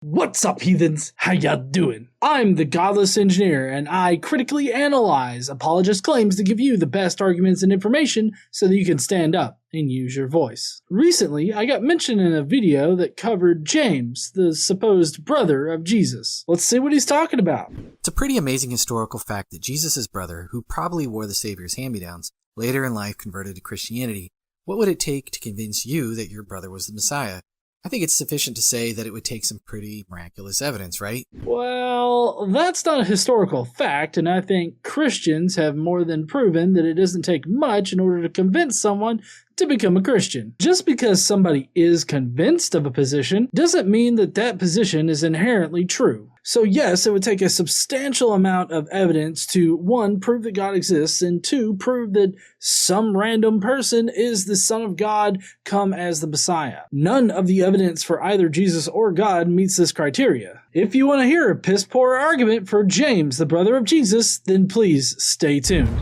What's up, heathens? How ya doing? I'm the Godless engineer, and I critically analyze apologist claims to give you the best arguments and information so that you can stand up and use your voice. Recently, I got mentioned in a video that covered James, the supposed brother of Jesus. Let's see what he's talking about. It's a pretty amazing historical fact that Jesus' brother, who probably wore the Savior's hand-me-downs, later in life converted to Christianity. What would it take to convince you that your brother was the Messiah? I think it's sufficient to say that it would take some pretty miraculous evidence, right? Well, that's not a historical fact, and I think Christians have more than proven that it doesn't take much in order to convince someone to become a Christian. Just because somebody is convinced of a position doesn't mean that that position is inherently true. So yes, it would take a substantial amount of evidence to 1, prove that God exists, and 2, prove that some random person is the Son of God come as the Messiah. None of the evidence for either Jesus or God meets this criteria. If you want to hear a piss-poor argument for James, the brother of Jesus, then please stay tuned.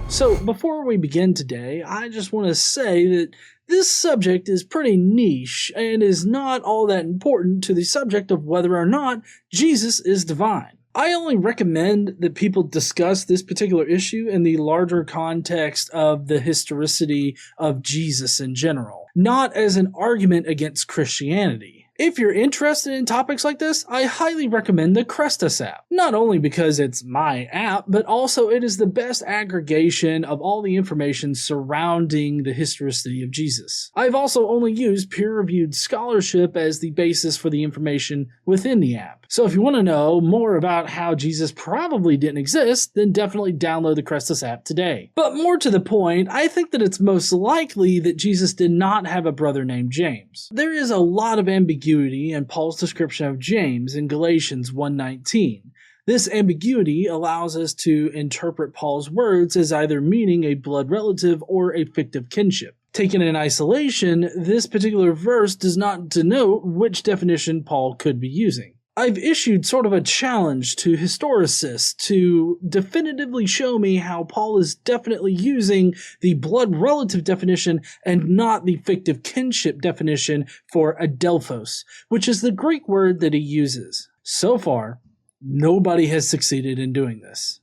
So before we begin today, I just want to say that this subject is pretty niche and is not all that important to the subject of whether or not Jesus is divine. I only recommend that people discuss this particular issue in the larger context of the historicity of Jesus in general, not as an argument against Christianity. If you're interested in topics like this, I highly recommend the CHRESTUS app. Not only because it's my app, but also it is the best aggregation of all the information surrounding the historicity of Jesus. I've also only used peer-reviewed scholarship as the basis for the information within the app. So if you want to know more about how Jesus probably didn't exist, then definitely download the CHRESTUS app today. But more to the point, I think that it's most likely that Jesus did not have a brother named James. There is a lot of ambiguity in Paul's description of James in Galatians 1:19. This ambiguity allows us to interpret Paul's words as either meaning a blood relative or a fictive kinship. Taken in isolation, this particular verse does not denote which definition Paul could be using. I've issued sort of a challenge to historicists to definitively show me how Paul is definitely using the blood relative definition and not the fictive kinship definition for adelphos, which is the Greek word that he uses. So far, nobody has succeeded in doing this.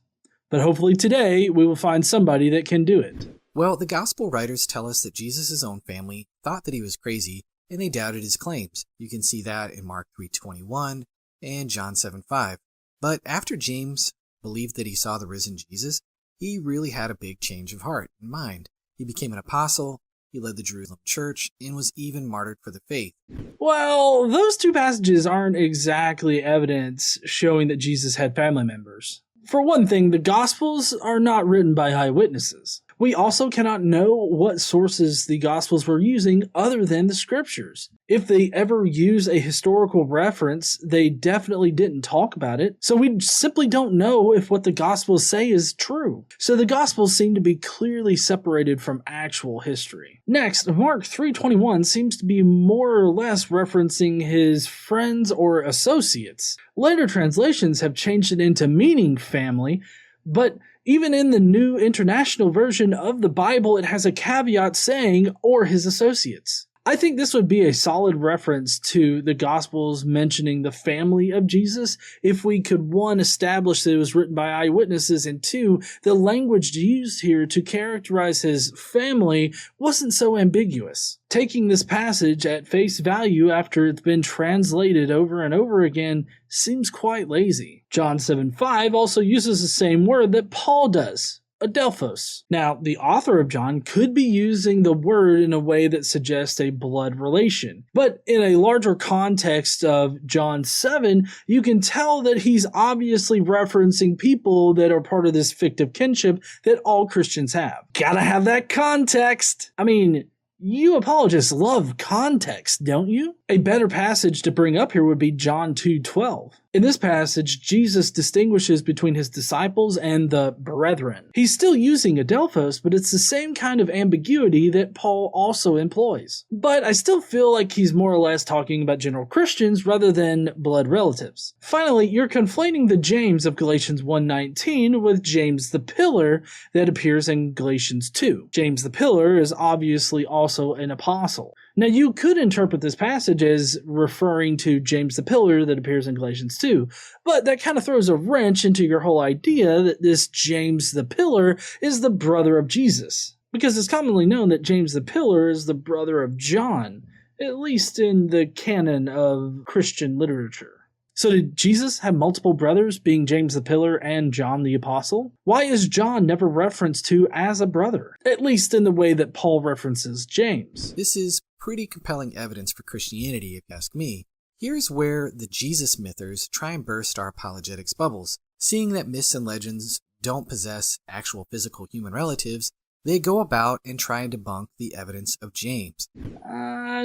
But hopefully today we will find somebody that can do it. Well, the gospel writers tell us that Jesus' own family thought that he was crazy and they doubted his claims. You can see that in Mark 3:21. And John 7:5. But after James believed that he saw the risen Jesus, he really had a big change of heart and mind. He became an apostle, he led the Jerusalem church, and was even martyred for the faith. Well, those two passages aren't exactly evidence showing that Jesus had family members. For one thing, the Gospels are not written by eyewitnesses. We also cannot know what sources the Gospels were using other than the Scriptures. If they ever use a historical reference, they definitely didn't talk about it, so we simply don't know if what the Gospels say is true. So the Gospels seem to be clearly separated from actual history. Next, Mark 3:21 seems to be more or less referencing his friends or associates. Later translations have changed it into meaning family, but even in the New International Version of the Bible, it has a caveat saying, or his associates. I think this would be a solid reference to the Gospels mentioning the family of Jesus if we could, 1, establish that it was written by eyewitnesses, and 2, the language used here to characterize his family wasn't so ambiguous. Taking this passage at face value after it's been translated over and over again seems quite lazy. John 7:5 also uses the same word that Paul does, adelphos. Now, the author of John could be using the word in a way that suggests a blood relation, but in a larger context of John 7, you can tell that he's obviously referencing people that are part of this fictive kinship that all Christians have. Gotta have that context! I mean, you apologists love context, don't you? A better passage to bring up here would be John 2:12. In this passage, Jesus distinguishes between his disciples and the brethren. He's still using adelphos, but it's the same kind of ambiguity that Paul also employs. But I still feel like he's more or less talking about general Christians rather than blood relatives. Finally, you're conflating the James of Galatians 1:19 with James the Pillar that appears in Galatians 2. James the Pillar is obviously also an apostle. Now, you could interpret this passage as referring to James the Pillar that appears in Galatians 2, but that kind of throws a wrench into your whole idea that this James the Pillar is the brother of Jesus, because it's commonly known that James the Pillar is the brother of John, at least in the canon of Christian literature. So did Jesus have multiple brothers, being James the Pillar and John the Apostle? Why is John never referenced to as a brother, at least in the way that Paul references James? This is pretty compelling evidence for Christianity, if you ask me. Here's where the Jesus mythers try and burst our apologetics bubbles. Seeing that myths and legends don't possess actual physical human relatives, they go about and try and debunk the evidence of James.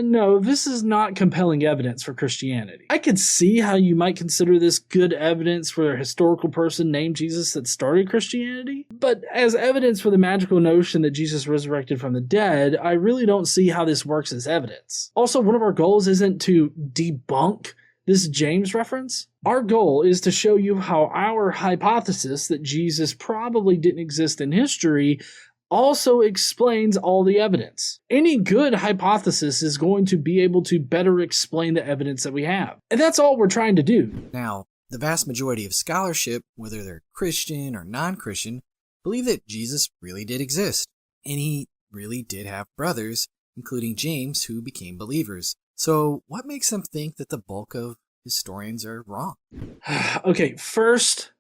No, this is not compelling evidence for Christianity. I could see how you might consider this good evidence for a historical person named Jesus that started Christianity, but as evidence for the magical notion that Jesus resurrected from the dead, I really don't see how this works as evidence. Also, one of our goals isn't to debunk this James reference. Our goal is to show you how our hypothesis that Jesus probably didn't exist in history also explains all the evidence. Any good hypothesis is going to be able to better explain the evidence that we have. And that's all we're trying to do. Now, the vast majority of scholarship, whether they're Christian or non-Christian, believe that Jesus really did exist. And he really did have brothers, including James, who became believers. So what makes them think that the bulk of historians are wrong? Okay, first,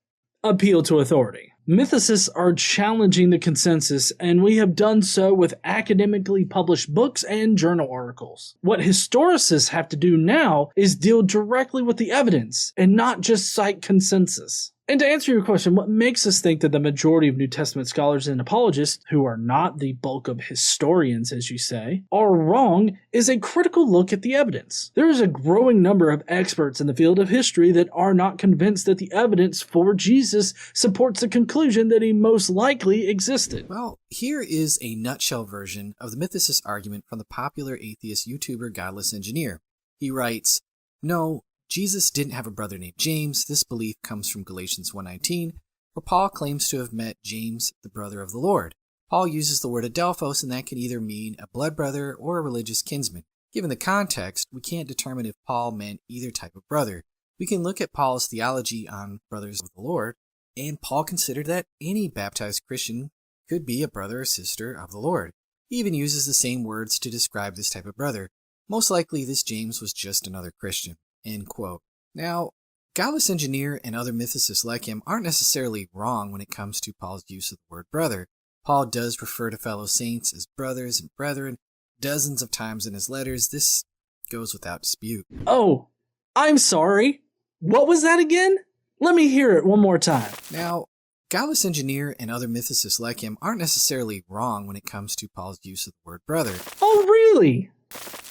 appeal to authority. Mythicists are challenging the consensus, and we have done so with academically published books and journal articles. What historicists have to do now is deal directly with the evidence, and not just cite consensus. And to answer your question, what makes us think that the majority of New Testament scholars and apologists, who are not the bulk of historians, as you say, are wrong is a critical look at the evidence. There is a growing number of experts in the field of history that are not convinced that the evidence for Jesus supports the conclusion that he most likely existed. Well, here is a nutshell version of the Mythicist argument from the popular atheist YouTuber Godless Engineer. He writes, "No, Jesus didn't have a brother named James. This belief comes from Galatians 1:19, where Paul claims to have met James, the brother of the Lord. Paul uses the word adelphos, and that can either mean a blood brother or a religious kinsman. Given the context, we can't determine if Paul meant either type of brother. We can look at Paul's theology on brothers of the Lord, and Paul considered that any baptized Christian could be a brother or sister of the Lord. He even uses the same words to describe this type of brother. Most likely, this James was just another Christian." End quote. Now, Godless Engineer and other mythicists like him aren't necessarily wrong when it comes to Paul's use of the word brother. Paul does refer to fellow saints as brothers and brethren dozens of times in his letters. This goes without dispute. Oh, I'm sorry. What was that again? Let me hear it one more time. Now, Godless Engineer and other mythicists like him aren't necessarily wrong when it comes to Paul's use of the word brother. Oh, really?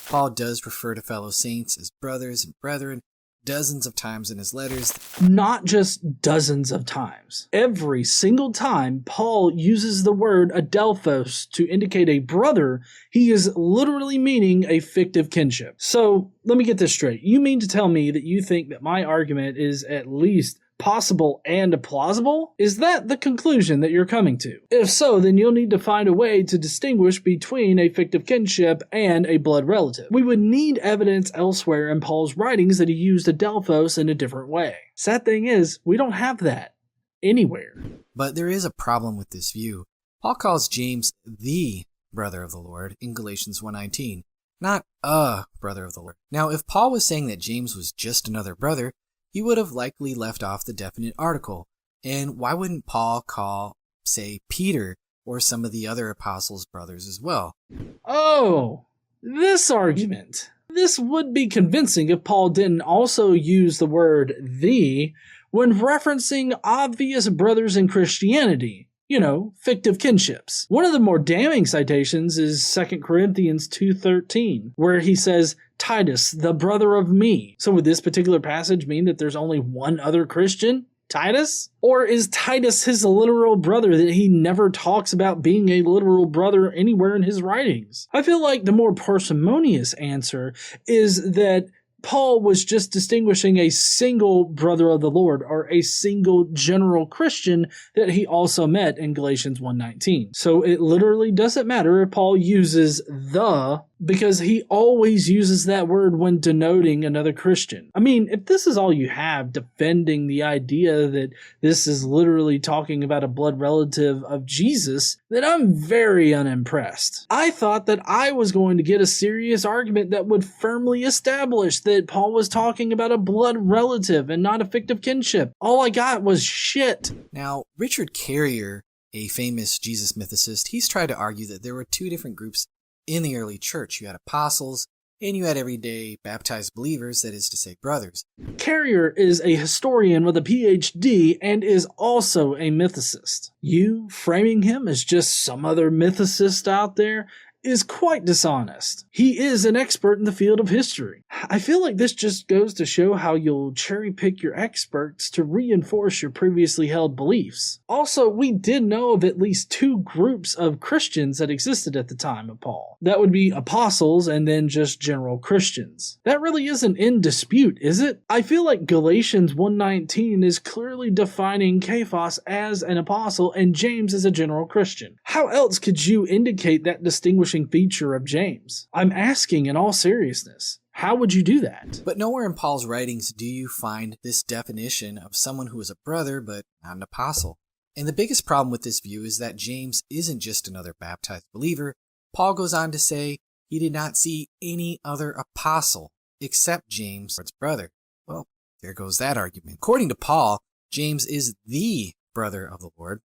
Paul does refer to fellow saints as brothers and brethren dozens of times in his letters. Not just dozens of times. Every single time Paul uses the word adelphos to indicate a brother, he is literally meaning a fictive kinship. So let me get this straight. You mean to tell me that you think that my argument is at least possible and plausible? Is that the conclusion that you're coming to? If so, then you'll need to find a way to distinguish between a fictive kinship and a blood relative. We would need evidence elsewhere in Paul's writings that he used adelphos in a different way. Sad thing is, we don't have that anywhere. But there is a problem with this view. Paul calls James the brother of the Lord in Galatians 1:19, not a brother of the Lord. Now, if Paul was saying that James was just another brother, he would have likely left off the definite article. And why wouldn't Paul call, say, Peter or some of the other apostles' brothers as well? Oh, this argument. This would be convincing if Paul didn't also use the word the when referencing obvious brothers in Christianity. You know, fictive kinships. One of the more damning citations is 2 Corinthians 2:13, where he says, Titus, the brother of me. So would this particular passage mean that there's only one other Christian? Titus? Or is Titus his literal brother that he never talks about being a literal brother anywhere in his writings? I feel like the more parsimonious answer is that Paul was just distinguishing a single brother of the Lord or a single general Christian that he also met in Galatians 1:19. So it literally doesn't matter if Paul uses the, because he always uses that word when denoting another Christian. I mean, if this is all you have defending the idea that this is literally talking about a blood relative of Jesus, then I'm very unimpressed. I thought that I was going to get a serious argument that would firmly establish that Paul was talking about a blood relative and not a fictive kinship. All I got was shit. Now, Richard Carrier, a famous Jesus mythicist, he's tried to argue that there were two different groups in the early church. You had apostles, and you had everyday baptized believers, that is to say, brothers. Carrier is a historian with a PhD and is also a mythicist. You framing him as just some other mythicist out there is quite dishonest. He is an expert in the field of history. I feel like this just goes to show how you'll cherry pick your experts to reinforce your previously held beliefs. Also, we did know of at least two groups of Christians that existed at the time of Paul. That would be apostles and then just general Christians. That really isn't in dispute, is it? I feel like Galatians 1:19 is clearly defining Cephas as an apostle and James as a general Christian. How else could you indicate that distinguishing feature of James? I'm asking in all seriousness. How would you do that? But nowhere in Paul's writings do you find this definition of someone who is a brother but not an apostle. And the biggest problem with this view is that James isn't just another baptized believer. Paul goes on to say he did not see any other apostle except James, his brother. Well, there goes that argument. According to Paul, James is the brother of the Lord,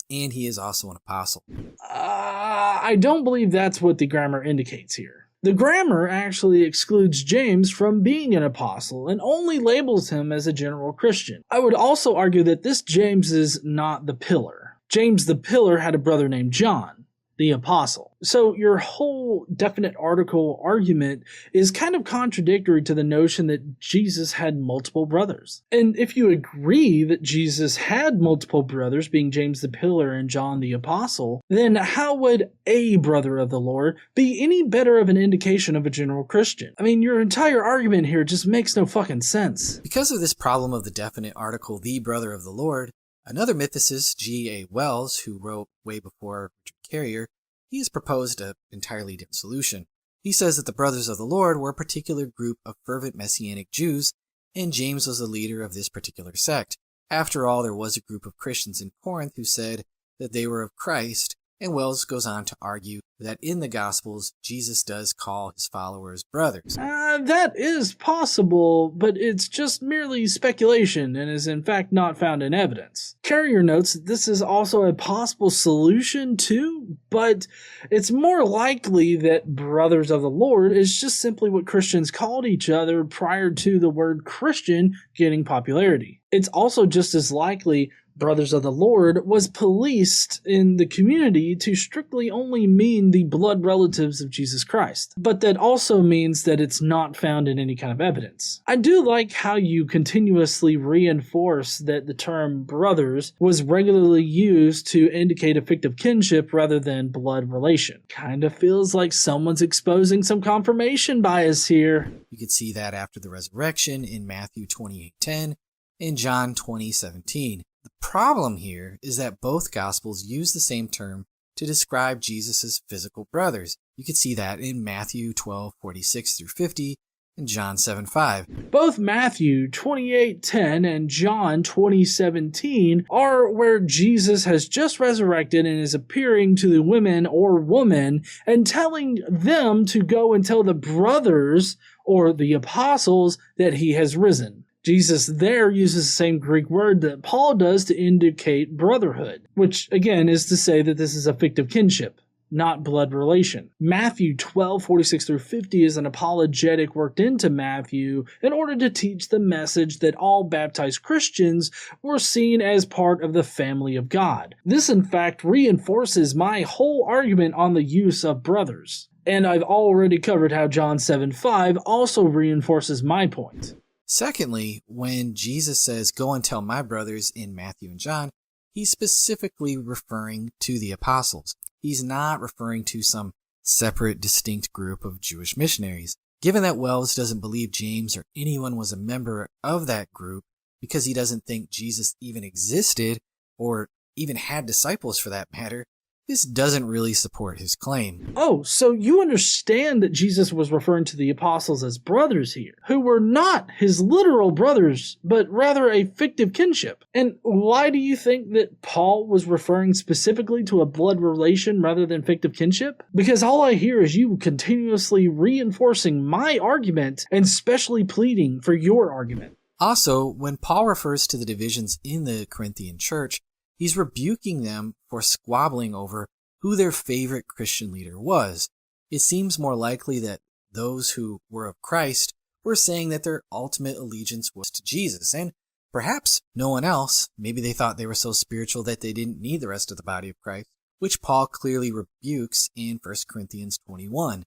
and he is also an apostle. I don't believe that's what the grammar indicates here. The grammar actually excludes James from being an apostle and only labels him as a general Christian. I would also argue that this James is not the pillar. James the pillar had a brother named John, the apostle. So your whole definite article argument is kind of contradictory to the notion that Jesus had multiple brothers. And if you agree that Jesus had multiple brothers, being James the pillar and John the apostle, then how would a brother of the Lord be any better of an indication of a general Christian? I mean, your entire argument here just makes no fucking sense. Because of this problem of the definite article, the brother of the Lord, another mythicist, G.A. Wells, who wrote way before Richard Carrier, he has proposed an entirely different solution. He says that the brothers of the Lord were a particular group of fervent Messianic Jews, and James was the leader of this particular sect. After all, there was a group of Christians in Corinth who said that they were of Christ, and Wells goes on to argue that in the Gospels, Jesus does call his followers brothers. That is possible, but it's just merely speculation and is in fact not found in evidence. Carrier notes that this is also a possible solution too, but it's more likely that brothers of the Lord is just simply what Christians called each other prior to the word Christian getting popularity. It's also just as likely Brothers of the Lord was policed in the community to strictly only mean the blood relatives of Jesus Christ, but that also means that it's not found in any kind of evidence. I do like how you continuously reinforce that the term brothers was regularly used to indicate a fictive kinship rather than blood relation. Kinda feels like someone's exposing some confirmation bias here. You could see that after the resurrection in Matthew 28:10 and John 20:17. The problem here is that both Gospels use the same term to describe Jesus' physical brothers. You can see that in Matthew 12:46-50 and John 7:5. Both Matthew 28:10 and John 20:17 are where Jesus has just resurrected and is appearing to the women or woman and telling them to go and tell the brothers or the apostles that he has risen. Jesus there uses the same Greek word that Paul does to indicate brotherhood, which again is to say that this is a fictive kinship, not blood relation. Matthew 12:46-50 is an apologetic worked into Matthew in order to teach the message that all baptized Christians were seen as part of the family of God. This in fact reinforces my whole argument on the use of brothers. And I've already covered how John 7:5 also reinforces my point. Secondly, when Jesus says, "Go and tell my brothers" in Matthew and John, he's specifically referring to the apostles. He's not referring to some separate, distinct group of Jewish missionaries. Given that Wells doesn't believe James or anyone was a member of that group because he doesn't think Jesus even existed or even had disciples for that matter, this doesn't really support his claim. Oh, so you understand that Jesus was referring to the apostles as brothers here, who were not his literal brothers, but rather a fictive kinship. And why do you think that Paul was referring specifically to a blood relation rather than fictive kinship? Because all I hear is you continuously reinforcing my argument and specially pleading for your argument. Also, when Paul refers to the divisions in the Corinthian church, he's rebuking them for squabbling over who their favorite Christian leader was. It seems more likely that those who were of Christ were saying that their ultimate allegiance was to Jesus, and perhaps no one else. Maybe they thought they were so spiritual that they didn't need the rest of the body of Christ, which Paul clearly rebukes in 1 Corinthians 21.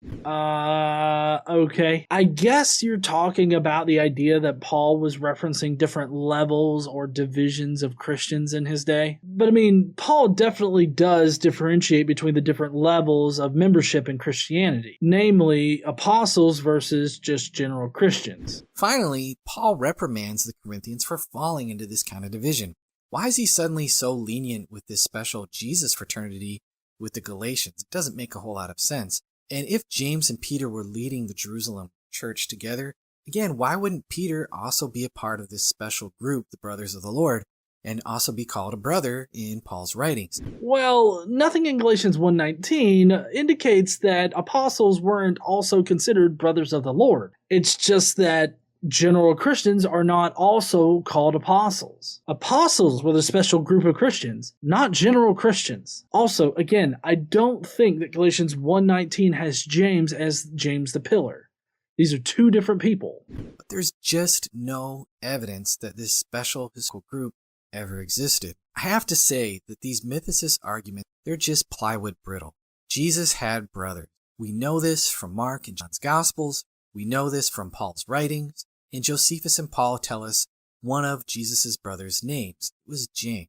Okay. I guess you're talking about the idea that Paul was referencing different levels or divisions of Christians in his day. But I mean, Paul definitely does differentiate between the different levels of membership in Christianity, namely apostles versus just general Christians. Finally, Paul reprimands the Corinthians for falling into this kind of division. Why is he suddenly so lenient with this special Jesus fraternity with the Galatians? It doesn't make a whole lot of sense. And if James and Peter were leading the Jerusalem church together, again, why wouldn't Peter also be a part of this special group, the Brothers of the Lord, and also be called a brother in Paul's writings? Well, nothing in Galatians 1:19 indicates that apostles weren't also considered brothers of the Lord. It's just that general Christians are not also called apostles. Apostles were the special group of Christians, not general Christians. Also, again, I don't think that Galatians 1:19 has James as James the Pillar. These are two different people. But there's just no evidence that this special physical group ever existed. I have to say that these mythicist arguments, they're just plywood brittle. Jesus had brothers. We know this from Mark and John's Gospels. We know this from Paul's writings. And Josephus and Paul tell us one of Jesus' brothers' names. It was James.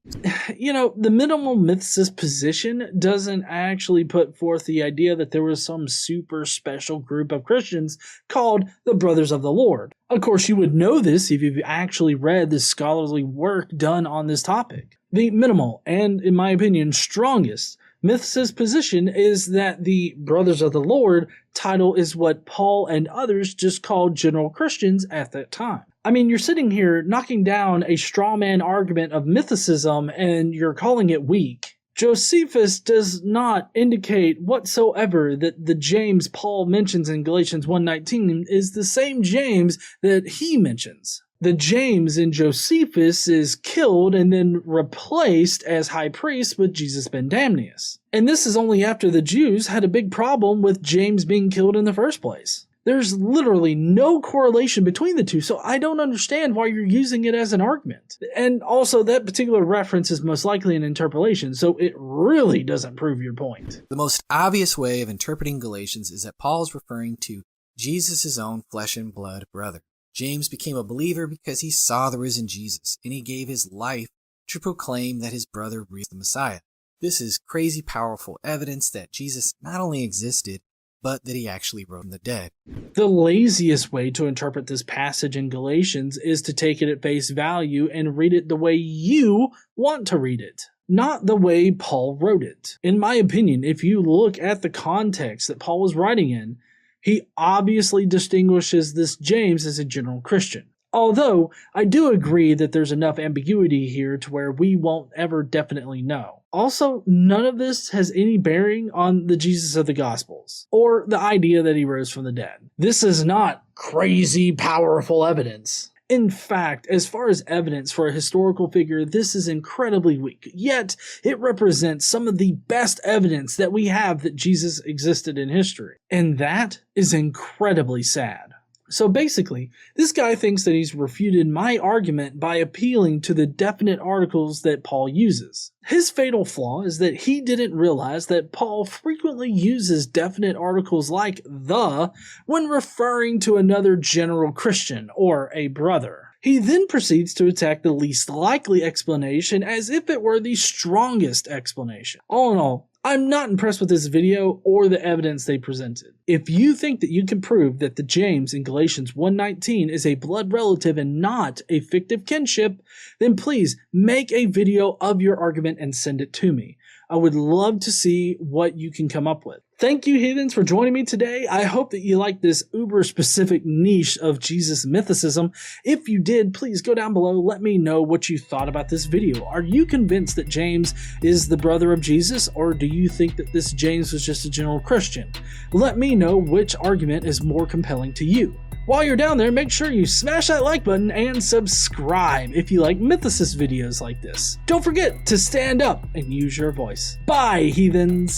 You know, the minimal mythicist position doesn't actually put forth the idea that there was some super special group of Christians called the Brothers of the Lord. Of course, you would know this if you've actually read the scholarly work done on this topic. The minimal, and in my opinion, strongest mythicist position is that the Brothers of the Lord title is what Paul and others just called general Christians at that time. I mean, you're sitting here knocking down a straw man argument of mythicism and you're calling it weak. Josephus does not indicate whatsoever that the James Paul mentions in Galatians 1:19 is the same James that he mentions. The James in Josephus is killed and then replaced as high priest with Jesus ben Damnius. And this is only after the Jews had a big problem with James being killed in the first place. There's literally no correlation between the two, so I don't understand why you're using it as an argument. And also, that particular reference is most likely an interpolation, so it really doesn't prove your point. The most obvious way of interpreting Galatians is that Paul is referring to Jesus' own flesh and blood brother. James became a believer because he saw the risen Jesus, and he gave his life to proclaim that his brother raised the Messiah. This is crazy powerful evidence that Jesus not only existed, but that he actually rose from the dead. The laziest way to interpret this passage in Galatians is to take it at face value and read it the way you want to read it, not the way Paul wrote it. In my opinion, if you look at the context that Paul was writing in, he obviously distinguishes this James as a general Christian. Although, I do agree that there's enough ambiguity here to where we won't ever definitely know. Also, none of this has any bearing on the Jesus of the Gospels, or the idea that he rose from the dead. This is not crazy, powerful evidence. In fact, as far as evidence for a historical figure, this is incredibly weak, yet it represents some of the best evidence that we have that Jesus existed in history. And that is incredibly sad. So basically, this guy thinks that he's refuted my argument by appealing to the definite articles that Paul uses. His fatal flaw is that he didn't realize that Paul frequently uses definite articles like the when referring to another general Christian or a brother. He then proceeds to attack the least likely explanation as if it were the strongest explanation. All in all, I'm not impressed with this video or the evidence they presented. If you think that you can prove that the James in Galatians 1:19 is a blood relative and not a fictive kinship, then please make a video of your argument and send it to me. I would love to see what you can come up with. Thank you, heathens, for joining me today. I hope that you like this uber-specific niche of Jesus mythicism. If you did, please go down below. Let me know what you thought about this video. Are you convinced that James is the brother of Jesus, or do you think that this James was just a general Christian? Let me know which argument is more compelling to you. While you're down there, make sure you smash that like button and subscribe if you like Mythicist videos like this. Don't forget to stand up and use your voice. Bye, heathens!